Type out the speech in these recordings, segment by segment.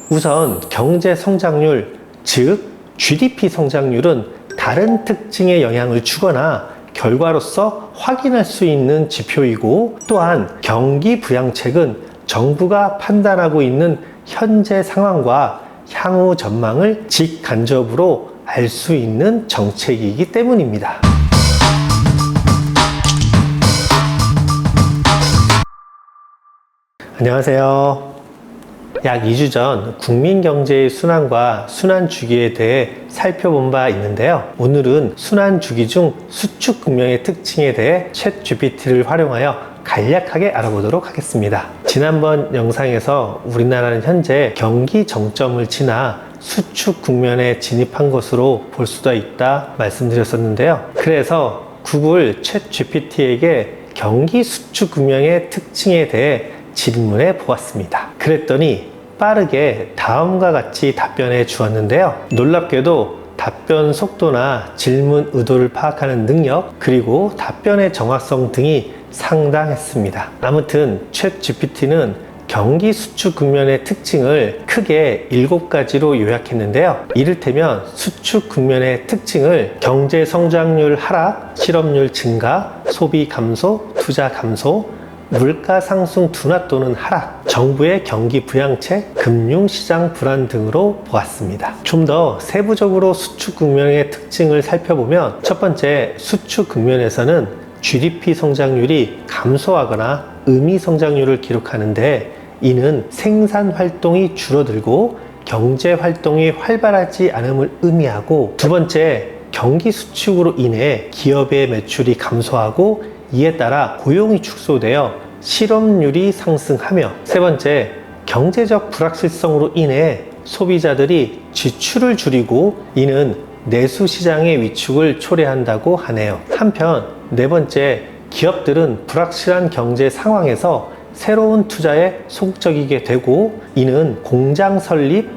우선 경제 성장률, 즉 GDP 성장률은 다른 특징에 영향을 주거나 결과로서 확인할 수 있는 지표이고, 또한 경기 부양책은 정부가 판단하고 있는 현재 상황과 향후 전망을 직간접으로 알 수 있는 정책이기 때문입니다. 안녕하세요. 약 2주 전 국민 경제의 순환과 순환 주기에 대해 살펴본 바 있는데요. 오늘은 순환 주기 중 수축 국면의 특징에 대해 챗GPT를 활용하여 간략하게 알아보도록 하겠습니다. 지난번 영상에서 우리나라는 현재 경기 정점을 지나 수축 국면에 진입한 것으로 볼 수도 있다 말씀드렸었는데요. 그래서 구글 챗GPT에게 경기 수축 국면의 특징에 대해 질문해 보았습니다. 그랬더니 빠르게 다음과 같이 답변해 주었는데요. 놀랍게도 답변 속도나 질문 의도를 파악하는 능력, 그리고 답변의 정확성 등이 상당했습니다. 아무튼 챗GPT는 경기 수축 국면의 특징을 크게 7가지로 요약했는데요. 이를테면 수축 국면의 특징을 경제 성장률 하락, 실업률 증가, 소비 감소, 투자 감소, 물가 상승 둔화 또는 하락, 정부의 경기 부양책, 금융시장 불안 등으로 보았습니다. 좀 더 세부적으로 수축 국면의 특징을 살펴보면, 첫 번째, 수축 국면에서는 GDP 성장률이 감소하거나 의미 성장률을 기록하는데, 이는 생산 활동이 줄어들고 경제 활동이 활발하지 않음을 의미하고, 두 번째, 경기 수축으로 인해 기업의 매출이 감소하고 이에 따라 고용이 축소되어 실업률이 상승하며, 세 번째, 경제적 불확실성으로 인해 소비자들이 지출을 줄이고 이는 내수 시장의 위축을 초래한다고 하네요. 한편 네 번째, 기업들은 불확실한 경제 상황에서 새로운 투자에 소극적이게 되고 이는 공장 설립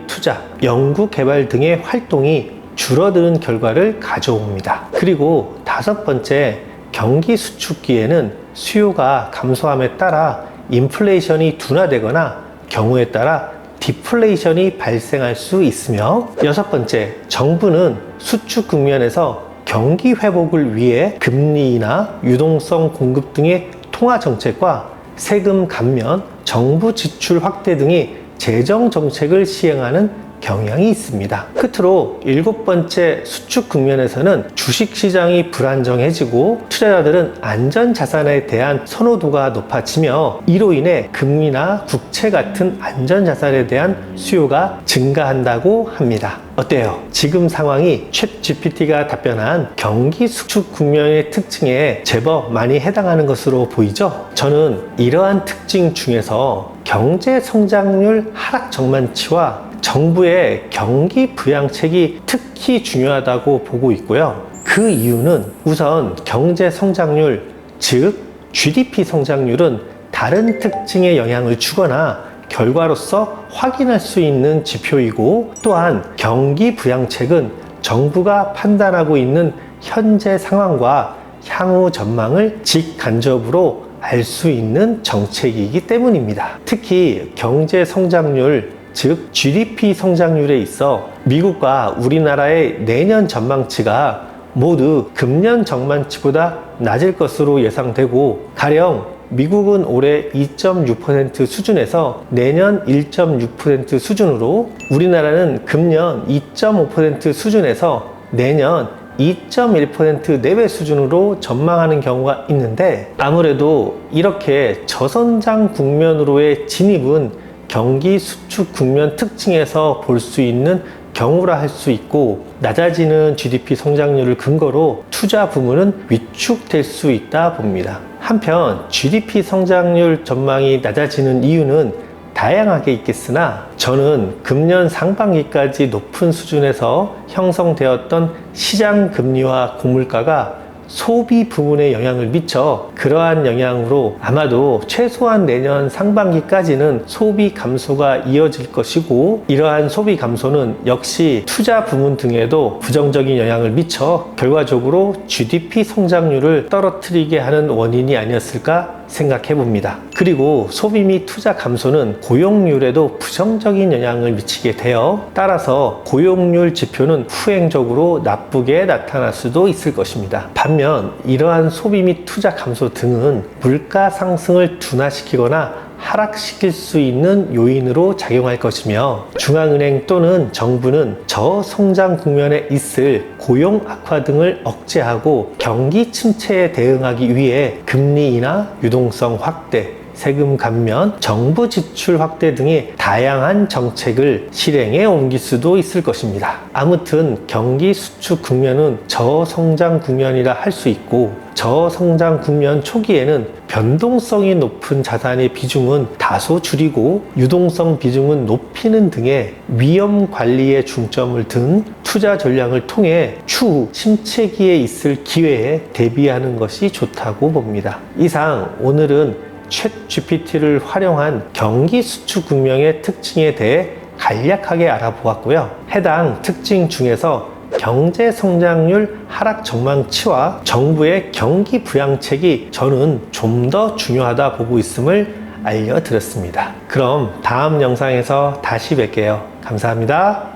투자, 연구 개발 등의 활동이 줄어드는 결과를 가져옵니다. 그리고 다섯 번째, 경기 수축기에는 수요가 감소함에 따라 인플레이션이 둔화되거나 경우에 따라 디플레이션이 발생할 수 있으며, 여섯 번째, 정부는 수축 국면에서 경기 회복을 위해 금리나 유동성 공급 등의 통화 정책과 세금 감면, 정부 지출 확대 등의 재정 정책을 시행하는 경향이 있습니다. 끝으로 일곱 번째, 수축 국면에서는 주식시장이 불안정해지고 투자자들은 안전자산에 대한 선호도가 높아지며 이로 인해 금리나 국채 같은 안전자산에 대한 수요가 증가한다고 합니다. 어때요? 지금 상황이 챗GPT가 답변한 경기 수축 국면의 특징에 제법 많이 해당하는 것으로 보이죠? 저는 이러한 특징 중에서 경제 성장률 하락 전망치와 정부의 경기 부양책이 특히 중요하다고 보고 있고요. 그 이유는 우선 경제 성장률, 즉 GDP 성장률은 다른 특징에 영향을 주거나 결과로서 확인할 수 있는 지표이고, 또한 경기 부양책은 정부가 판단하고 있는 현재 상황과 향후 전망을 직간접으로 알 수 있는 정책이기 때문입니다. 특히 경제 성장률, 즉 GDP 성장률에 있어 미국과 우리나라의 내년 전망치가 모두 금년 전망치보다 낮을 것으로 예상되고, 가령 미국은 올해 2.6% 수준에서 내년 1.6% 수준으로, 우리나라는 금년 2.5% 수준에서 내년 2.1% 내외 수준으로 전망하는 경우가 있는데, 아무래도 이렇게 저성장 국면으로의 진입은 경기 수축 국면 특징에서 볼 수 있는 경우라 할 수 있고, 낮아지는 GDP 성장률을 근거로 투자 부문은 위축될 수 있다 봅니다. 한편 GDP 성장률 전망이 낮아지는 이유는 다양하게 있겠으나, 저는 금년 상반기까지 높은 수준에서 형성되었던 시장 금리와 고물가가 소비 부문에 영향을 미쳐 그러한 영향으로 아마도 최소한 내년 상반기까지는 소비 감소가 이어질 것이고, 이러한 소비 감소는 역시 투자 부문 등에도 부정적인 영향을 미쳐 결과적으로 GDP 성장률을 떨어뜨리게 하는 원인이 아니었을까 생각해 봅니다. 그리고 소비 및 투자 감소는 고용률에도 부정적인 영향을 미치게 되어 따라서 고용률 지표는 후행적으로 나쁘게 나타날 수도 있을 것입니다. 반면 이러한 소비 및 투자 감소 등은 물가 상승을 둔화시키거나 하락시킬 수 있는 요인으로 작용할 것이며 중앙은행 또는 정부는 저성장 국면에 있을 고용 악화 등을 억제하고 경기 침체에 대응하기 위해 금리 인하, 유동성 확대, 세금 감면, 정부 지출 확대 등의 다양한 정책을 실행에 옮길 수도 있을 것입니다. 아무튼 경기 수축 국면은 저성장 국면이라 할 수 있고 저성장 국면 초기에는 변동성이 높은 자산의 비중은 다소 줄이고 유동성 비중은 높이는 등의 위험 관리에 중점을 둔 투자 전략을 통해 추후 침체기에 있을 기회에 대비하는 것이 좋다고 봅니다. 이상 오늘은 챗 GPT를 활용한 경기 수축 국면의 특징에 대해 간략하게 알아보았고요. 해당 특징 중에서 경제 성장률 하락 전망치와 정부의 경기 부양책이 저는 좀 더 중요하다 보고 있음을 알려드렸습니다. 그럼 다음 영상에서 다시 뵐게요. 감사합니다.